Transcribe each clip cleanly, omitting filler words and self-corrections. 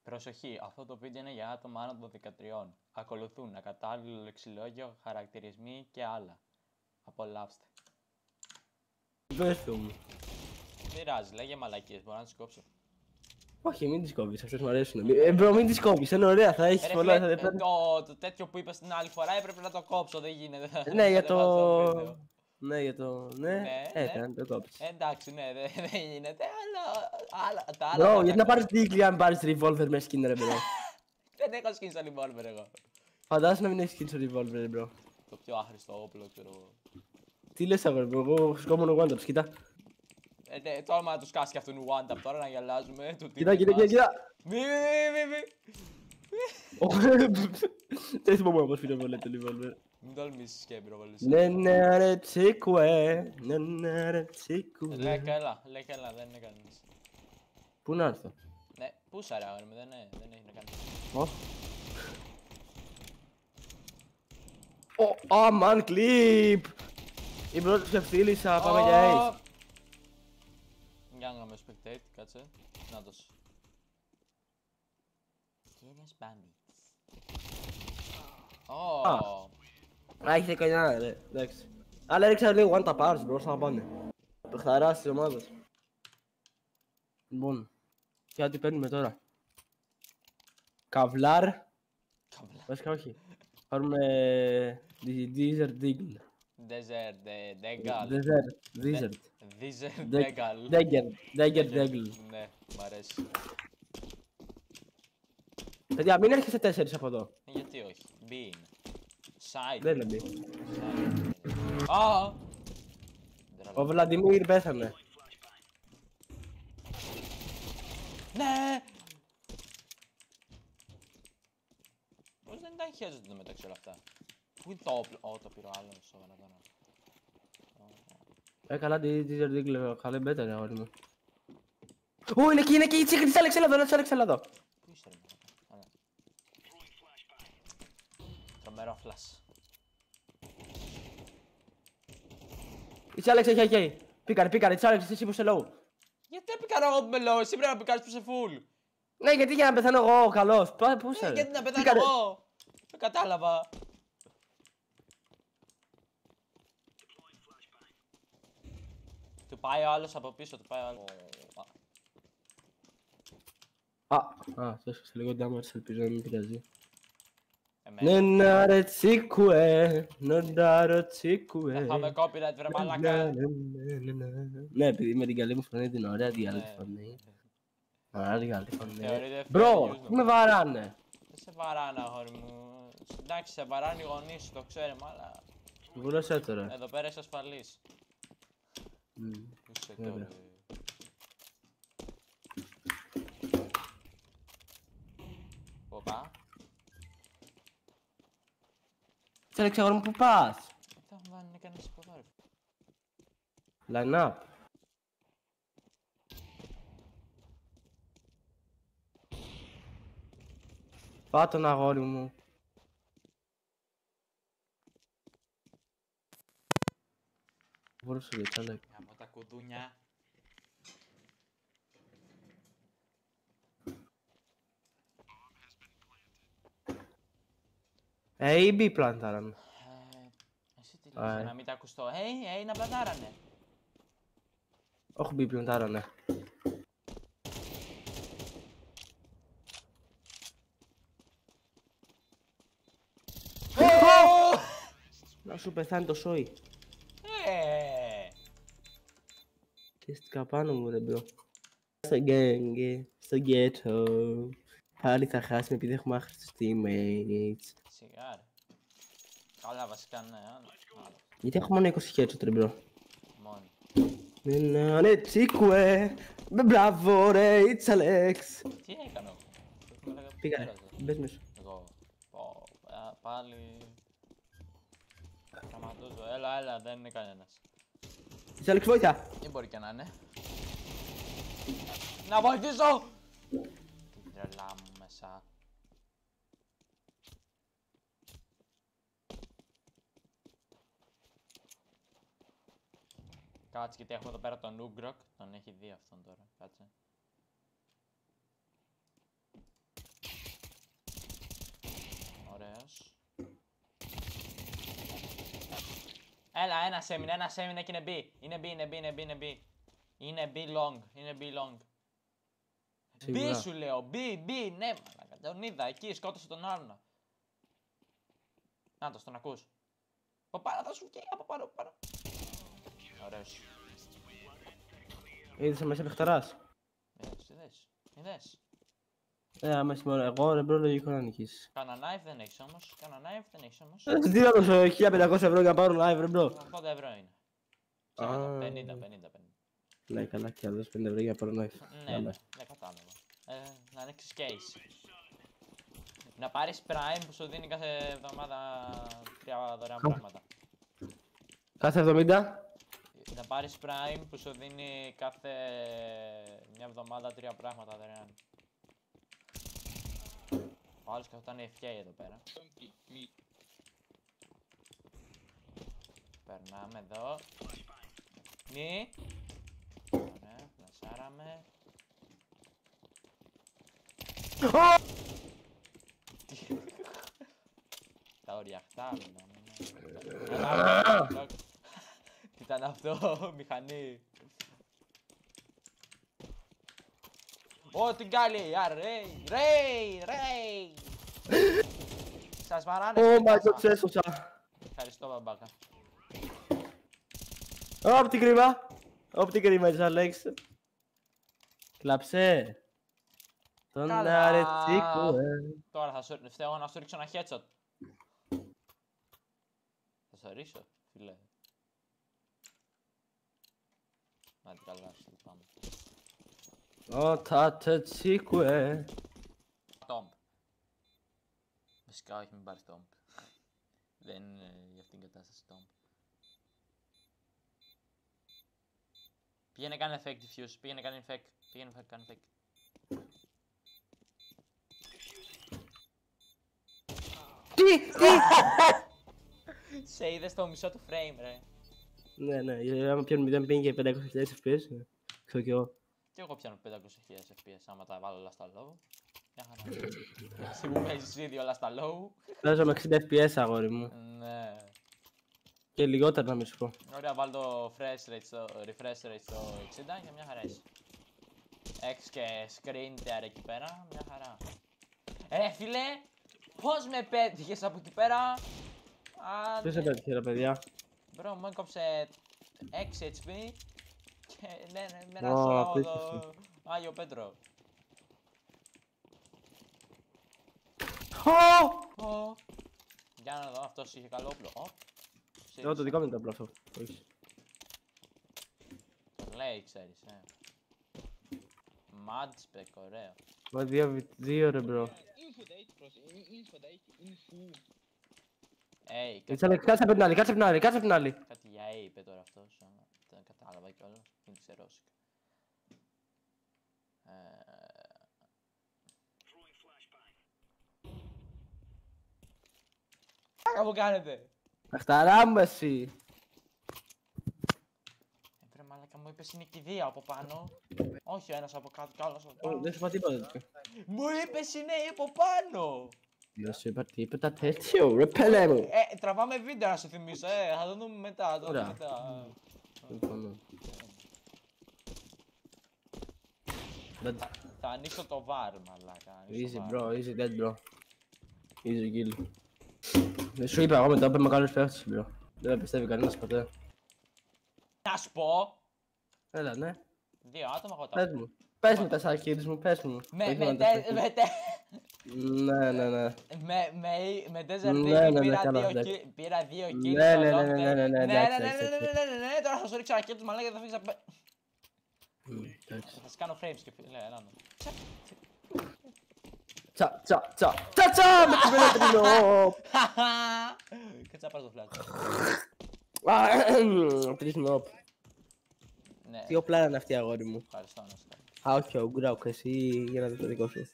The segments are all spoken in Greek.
Προσοχή, αυτό το βίντεο είναι για άτομα άνω των 13. Ακολουθούν ακατάλληλο λεξιλόγιο, χαρακτηρισμοί και άλλα. Απολαύστε. Πες το μου. Δεν πειράζει, λέγε μαλακίες, μπορώ να τις κόψω. Όχι, μην τις κόβεις, αυτές μου αρέσουν. Μπρο, μην τις κόβεις, είναι ωραία, θα έχεις πολλά. Το τέτοιο που είπες την άλλη φορά έπρεπε να το κόψω, δεν γίνεται. Ναι, για το... Ναι, για το... Ναι, ναι. να το κόψεις. Εντάξει, ναι, δεν γίνεται, αλλά τα άλλα... Μπρο, γιατί να πάρεις δίκλη αν πάρεις revolver με skin ρε μπρο. Δεν έχω skin στο revolver εγώ. Φαντάσου να μην έχεις skin στο revolver ρε μπρο. Το πιο άχρηστο όπλο, ξέρω εγώ. Τι λες αγόρι μπρο, εγώ σκόμω μόνο one-taps, κοίτα. Ναι, τώρα να τους κάσει και αυτόν one-tap τώρα να γελάζουμε. Κοίτα. Μη. Δεν θυμάμαι πώς πήρε το revolver. Μην τολμήσεις και πυροβολήσεις. Ναι ρε τσίκουε, ναι ρε τσίκουε. Λέει καλά, δεν είναι κανείς. Πού να έρθω? Ναι, πούσα ρε αγόρι μου, δεν έχει να κάνει. Αμάν κλιπ! Η πρώτη ξεφτύλισα, πάμε για ace. Για να κάνουμε spectate, κάτσε. Νάτος. Κύριος Μπάμπιτς. Α, έχει 19 ρε, εντάξει. Αλλά έριξα λίγο one tap hours μπρο, να πάνε. Παιχταράς της ομάδας. Λοιπόν, και τι παίρνουμε τώρα? Καβλάρ. Βασικά όχι. Πάρουμε Desert Deagle. Desert Degal. Desert. Degal. Dagger Deagle. Ναι, μ' αρέσει. Παιδιά, μην έρχεσαι 4 από εδώ. Γιατί όχι, B είναι. Side. Δεν είναι B. Ο Βλαντιμίρ πέθανε. Ναι! Πώς δεν τα χέζονται μεταξύ όλα αυτά. Πού είναι το όπλο? Το πήρε ο άλλος, σοβαρά τώρα. Καλά τη Desert Deagle, καλή better αγόρι μου. Ω, είναι εκεί, της Άλεξ, έλα εδώ. Πού είσαι ρε μάνα? Τρομερό φλας. Της Άλεξ έχει AK. Πήκαρε, της Άλεξ, εσύ που είσαι low. Γιατί έπικαρα εγώ που είμαι low, εσύ πρέπει να πικάρεις που είσαι full. Ναι, γιατί για να πεθάνω εγώ, καλός. Πού είσαι ρε? Γιατί να πεθάνω εγώ. Δεν κατάλαβα. Του πάει ο άλλος από πίσω, του πάει ο άλλος. Σε λίγο damage, ελπίζω να μην πειράζει. Εμένα. Νενάρε τσίκουε, νενάρε τσίκουε. Θα φάμε copyright βρε μαλάκα. Ναι, επειδή με την καλή μου φωνή την ωραία διάλογη φωνή. Ωραία διάλογη φωνή. Θεωρείται Μπρο, πού με βαράνε? Δεν σε βαράνε αγόρι μου. Εντάξει, σε βαράνε οι γονείς σου, το ξέρουμε, αλλά... Βούλωσέ το ρε. Εδώ πέρα είσαι ασφαλής. Πού είσαι τώρα? Οπα. Τσέλεξε αγόρι μου, πού πας? Δεν θα βάλει κανείς από εδώ ρε. Line up. Πάτον αγόρι μου. Βούλωσε για Τσέλεξ. Από τα κουδούνια. ή B πλαντάραν. Εσύ τι λες, να μην τα ακουστώ. Να πλαντάρανε. Όχι B πλαντάρανε. Να σου πεθάνει το σόι. Χαίστηκα πάνω μου ρε μπρο. Στο gang, στο ghetto. Πάλι θα χάσουμε επειδή έχουμε άχρηστους teammates. Σιγά ρε. Καλά βασικά ναι, Γιατί έχω μόνο 20 headshot ρε μπρο. Μόνο. Ναι τσίκουε. Μπράβο ρε, it's Alex. Τι έκανα εγώ? Πήγανε, μπες μέσα. Εγώ. Πάλι... Καματούζω, έλα, δεν είναι κανένας. It's Alex βοήθεια. Δεν μπορεί και να είναι. Να βοηθήσω! Την τρελά μου μέσα. Κάτσε, γιατί έχουμε εδώ πέρα τον Ούγκροκ. Τον έχει δει αυτόν τώρα. Κάτσε. Έλα, ένας έμεινε και είναι B. Είναι B. Είναι B long. Σίγουρα. B σου λέω, B, ναι, μαλάκα. Τον είδα εκεί, σκότωσε τον άλλον. Να τον ακούς. Από πάνω θα σου βγει, από πάνω. Ωραίος. Είδες μέσα παιχταράς. Είδες. Άμα σήμερα εγώ ρε μπρο λογικό να νικήσεις. Κάνα knife δεν έχεις όμως. Τι να δώσω 1500 ευρώ για να πάρω live ρε μπρο. 80 ευρώ είναι. Α. 50. Ναι καλά και να δώσω 5 ευρώ για να πάρω live. Ναι, κατάλαβα. Να ανοίξεις case. Να πάρεις Prime που σου δίνει κάθε εβδομάδα 3 δωρεάν πράγματα. Κάθε 70. Να πάρεις Prime που σου δίνει κάθε μια εβδομάδα 3 πράγματα δωρεάν. Ο άλλος καθόταν FK εδώ πέρα. Περνάμε εδώ. Νι. Ωραία, φλασάραμε. Τα οριαχτά μιλάμε. Τι ήταν αυτό, μηχανή. Ω, την κάλλη, ρέι. Σας βαράνε. Ω, μα το ξέσωσα. Ευχαριστώ, μπαμπάκα. Όπ την κρίμα της Αλέξ. Κλάψε. Τον Καλά. αρετσίκου, Τώρα θα σου φταίω να σου ρίξω ένα headshot. Θα σου ρίξω, φίλε. Να την καλά, σου πάμε. Ω τατσίκου, Tomb. Βασικά όχι, μην πάρεις Tomb. Δεν είναι για αυτήν την κατάσταση Tomb. Πήγαινε κάνε fake diffuse, πήγαινε κάνε fake. Τι! Σε είδες το μισό του frame, ρε. Ναι, άμα πιάνουν 0 ping και 500 FPS, ξέρω κι εγώ. Και εγώ πιάνω 500.000 FPS άμα τα βάλω όλα στα low. Μια χαρά. Εσύ που παίζεις ήδη όλα στα low. Παίζω με 60 FPS αγόρι μου. Ναι. Και λιγότερα να μην σου πω. Ωραία, βάλω το refresh rate στο 60 και μια χαρά είσαι. Έχεις και screen tear εκεί πέρα, μια χαρά. Φίλε, πώς με πέτυχες από εκεί πέρα. Ποιος σε πέτυχε ρε παιδιά. Μπρο, μου έκοψε 6 HP και ναι, με ένα σώμα το Άγιο Πέτρο. Για να δω, αυτός είχε καλό όπλο. Εγώ το δικό μου είναι το απλό αυτό. Λέει, ξέρεις, Mudspec, ωραίο. Μα 2v2 ρε μπρο. Κάτσε από την άλλη, κάτσε από την άλλη. Κάτι για A είπε τώρα αυτός, δεν κατάλαβα κιόλας, είναι ξερόσικα. Άκα μου κάνετε! Αχταρά μου εσύ. Βρε μαλάκα μου είπες είναι κηδεία από πάνω. Όχι ο ένας από κάτω κι άλλος από πάνω. Δεν σου είπα τίποτα. Μου είπες είναι από πάνω! Δεν σου είπα τίποτα τέτοιο ρε πέλε μου. Τραβάμε βίντεο να σου θυμίσω, θα το δούμε μετά, Θα ανοίξω το VAR μαλάκα. Easy bro, easy dead bro. Easy kill. Δεν σου είπα εγώ μετά που είμαι καλός παίχτης bro. Δεν με πιστεύει κανένας ποτέ. Να σου πω! Έλα ναι. 2 άτομα εγώ τα Πες μου. Πες μου τα kills μου, πες μου. με 4 Ναι, 4 πήρα 2 kills. Ναι, τώρα θα σου ρίξω ένα kill του μαλάκα και θα φύγεις απ' θα σας κάνω frames και φίλε, έλα να. Τσα με την πελέτρινο. Κάτσε να πάρω το φλάτσο. Τρεις τι όπλα είναι αυτή αγόρι μου. Ευχαριστώ να σου κάνω. Α, όχι, ο Γκράουκ, εσύ για να δει το δικό σου.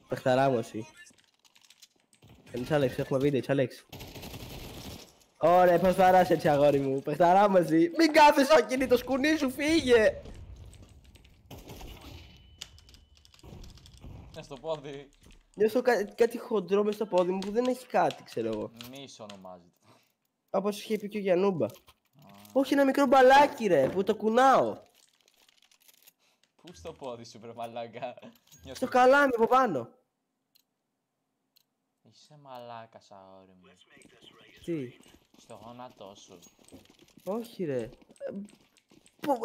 Πεχταρά μου εσύ. Είναι Τσάλεξ, έχουμε βίντεο, Τσάλεξ. Ωραία, πώς βαράς έτσι αγόρι μου, πεχταρά μου εσύ. Μην κάθεσαι ακίνητο σκουνί σου, φύγε! Ναι, στο πόδι. Νιώθω κάτι χοντρό μες στο πόδι μου που δεν έχει κάτι, ξέρω εγώ. Μίσο ονομάζεται. Όπως είχε πει και ο Γιαννούμπα. Όχι, ένα μικρό μπαλάκι ρε, που το κουνάω. Πού στο πόδι σου, βρε μαλάκα. Στο καλάμι από πάνω. Είσαι μαλάκας, αγόρι μου. Τι. Στο γόνατό σου. Όχι ρε.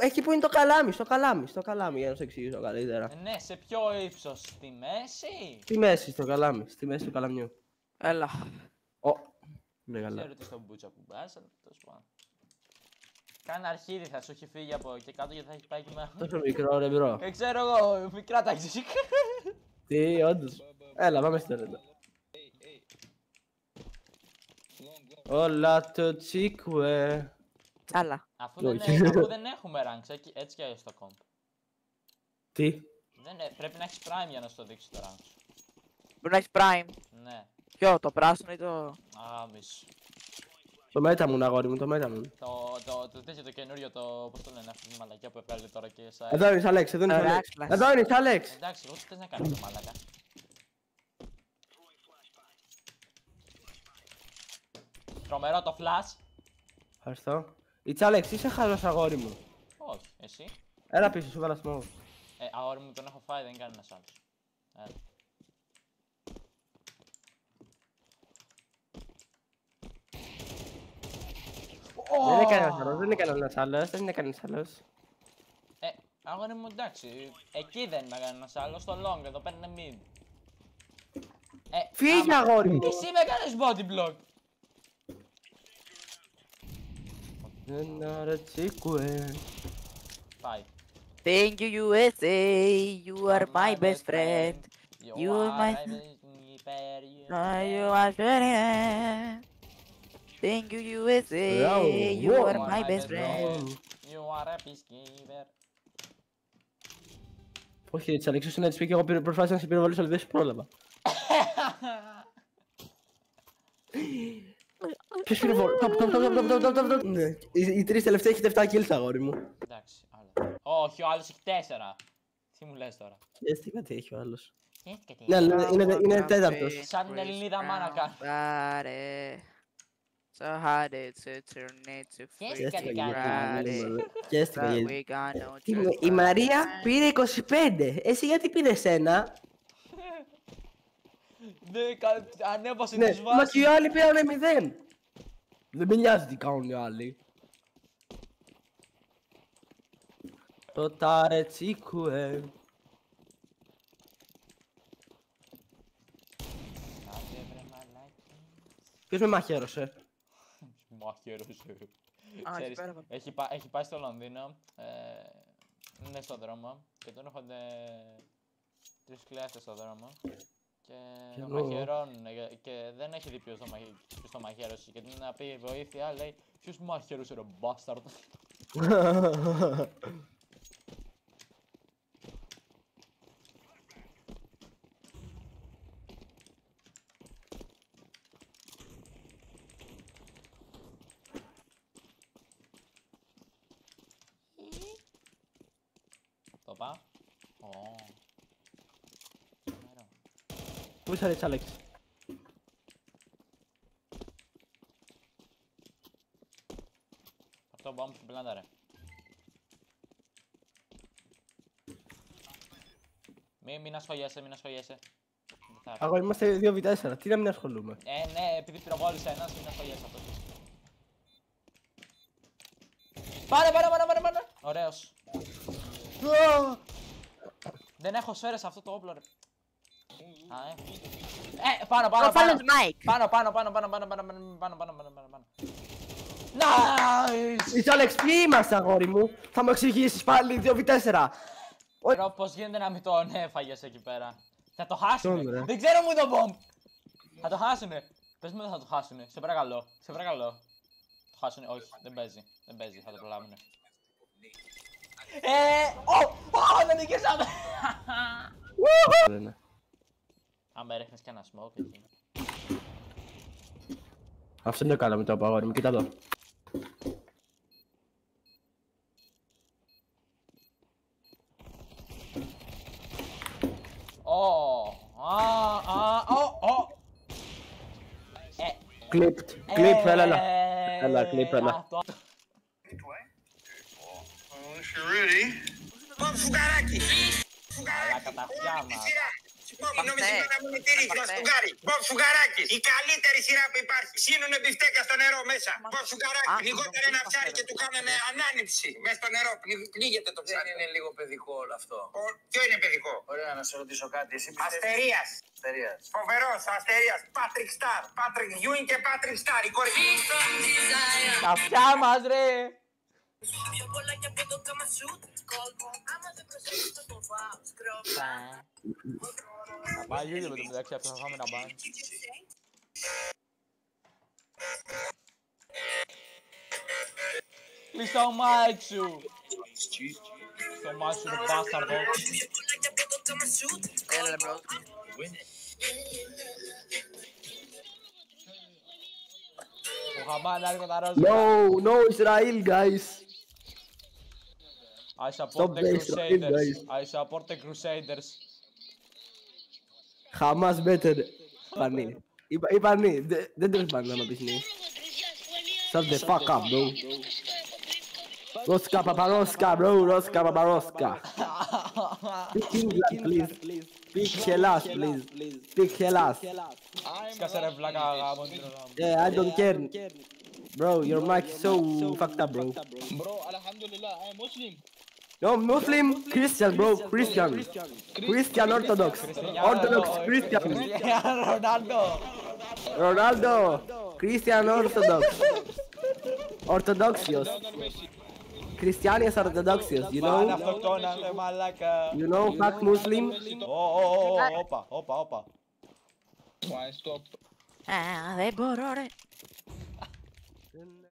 Εκεί που είναι το καλάμι, στο καλάμι, για να σου εξηγήσω καλύτερα. Ναι, σε ποιο ύψος, στη μέση. Στη μέση, στο καλάμι, στη μέση του καλαμιού. Έλα. Ναι, καλά. Ξέρω τι στον μπούτσα που μπας, αλλά τέλος πάντων. Κάνε αρχίδι, θα σου έχει φύγει από εκεί κάτω γιατί θα έχει πάει και με. Τόσο μικρό ρε μπρο. Ξέρω εγώ, μικρά τα έχεις. Τι, όντως. Έλα, πάμε στην τέρετα. Όλα το τσίκουε. Άλλα. Αφού Όχι. δεν έχουμε ranks, έτσι κι αλλιώς στο comp. Τι. Πρέπει να έχεις prime για να σου το δείξει το rank σου. Μπορεί να έχει prime. Ναι. Ποιο, το πράσινο ή το. Αγάμις. Το μέτα μου, αγόρι μου, το μέτα μου. Το τέτοιο το καινούριο, πώς το λένε αυτή τη μαλακιά που έβγαλε τώρα και σαν. Εδώ είναι Αλέξ, εδώ είναι Αλέξ. Εδώ είναι Αλέξ. Εντάξει, εγώ τι θες να κάνεις το μαλακά. Τρομερό το flash. Ευχαριστώ. Η Τσάλεξ, είσαι χαλός αγόρι μου. Όχι, εσύ. Έλα πίσω, σου βάλα smoke. Αγόρι μου τον έχω φάει, δεν κάνει ένας άλλος. Έλα. Δεν έκανε ένας άλλος, δεν έκανε ένας άλλος, δεν έκανε ένας άλλος. Αγόρι μου εντάξει, εκεί δεν είναι κανένας άλλος, στο long, εδώ παίρνει mid. Φύγε αγόρι μου. Εσύ με κάνεις body block. Ένα τσίκουε. Πάει. Thank you USA, you are my best friend. You are my. You are friend. Thank you USA, you are my best friend. You are a peacekeeper. Όχι, έτσι Αλέξ, να της πει και εγώ προσπάθησα να σε πυροβολήσω, αλλά δεν σου πρόλαβα. Ποιος πυροβολεί? Οι τρεις τελευταίοι έχετε 7 kills αγόρι μου. Εντάξει, άλλο. Όχι, ο άλλος έχει 4. Τι μου λες τώρα. Σκέφτηκα τι έχει ο άλλος. Σκέφτηκα τι Ναι, έχει. είναι τέταρτος. Σαν την Ελληνίδα μάνα κάνω. So hard to turn it to Σκέφτηκα τι freaking κάνει. Σκέφτηκα But γιατί. we got no Τι μου, choice η but Μαρία to- πήρε 25. Εσύ γιατί πήρες ένα? Ανέβασε Ναι, τις μα βάσεις. και οι άλλοι πήρανε 0. Δεν με νοιάζει τι κάνουν οι άλλοι. Το τάρε τσίκουε. Άντε βρε μαλάκι. Ποιος με μαχαίρωσε? Μαχαίρωσε. Α, εκεί Ξέρεις, πέρα. έχει πάει στο Λονδίνο, είναι στο δρόμο και τον έρχονται 3 κλέφτες στο δρόμο και τον εγώ. μαχαιρώνουν και δεν έχει δει ποιος το μαχαίρωσε και να πει βοήθεια λέει ποιος μαχαίρωσε ρε μπάσταρδο. Το πάω. Πού είσαι ρε Αλέξ? Αυτό bomb στην πλάντα ρε. Μην ασχολιέσαι, μην ασχολιέσαι. Δεν θα έρθει. Αγόρι, είμαστε 2v4, τι να μην ασχολούμαι. Ναι, επειδή πυροβόλησε ένας, μην ασχολιέσαι αυτό. Πάρε. Ωραίος. Δεν έχω σφαίρες σε αυτό το όπλο ρε. Πάνω. Oh, follow the mic. Πάνω. Nice! Είσαι Αλέξ, ποιοι είμαστε αγόρι μου? Θα μου εξηγήσεις πάλι 2v4. Ξέρω πως γίνεται να μην τον έφαγες εκεί πέρα. Θα το χάσουνε. Τον, ρε. Δεν ξέρω μου το bomb. Θα το χάσουνε. Πες μου δεν θα το χάσουνε. Σε παρακαλώ. Το χάσουνε. Όχι, δεν παίζει. Θα το προλάβουνε. Δεν νικήσαμε. Αν έριχνες και ένα smoke εκεί. Αυτό είναι το κάναμε το αγόρι μου, κοίτα εδώ. Clipped, έλα. Έλα, κλείπελα. Ποπ φουκαράκι. Αλλά κατά αυτιά μας. Νόμιζε να μου τηρείς, μας φουκάρι. Ποπ φουκαράκι. Η καλύτερη σειρά που υπάρχει. Σύνουνε μπιφτέκια στο νερό μέσα. Ποπ φουκαράκι. Λιγότερο ένα ψάρι και του κάνανε ανάνυψη μέσα στο νερό. Πνίγεται το ψάρι. Δεν είναι λίγο παιδικό όλο αυτό. Ποιο είναι παιδικό? Ωραία, να σε ρωτήσω κάτι. Εσύ Αστερίας. Αστερίας. Φοβερός, Αστερίας. Πάτρικ Σταρ. Πάτρικ Γιούιν και Πάτρικ Σταρ. Η κορυφή. Τα αυτιά μας ρε. Θα πάει Γιούλιο με το μεταξύ αυτό, θα φάμε ένα μπαν. Κλείς το μάικ σου. Στο μάικ σου είναι μπάσταρδο. Έλα, bro. Ο Χαμάν έρχεται τα ρόζα. No, no Israel, guys. I support Stop the the Israel, Crusaders. guys. I support the Crusaders. Hamas better. Πανί. Είπα ναι, δεν το είπα να πεις ναι. Shut the fuck up, bro. Ρόσκα παπαρόσκα, bro. Ρόσκα παπαρόσκα. Speak English, please. Speak Hellas, please. Speak Hellas. Σκάσε ρε βλάκα γάμο την γάμο. Yeah, I don't care. Bro, your mic is so fucked up, bro. Bro, Alhamdulillah, I am Muslim. No, Muslim, Christian, bro. Christian. Christian Orthodox. Orthodox Christian. Ρονάλντο. Ronaldo. Christian Orthodox. Orthodoxios. Christianis Orthodoxios, you Πάνε know? αυτοκτόνα ρε μαλάκα. You know, fuck Muslim? Όπα. Why stop? Δεν μπορώ, ρε.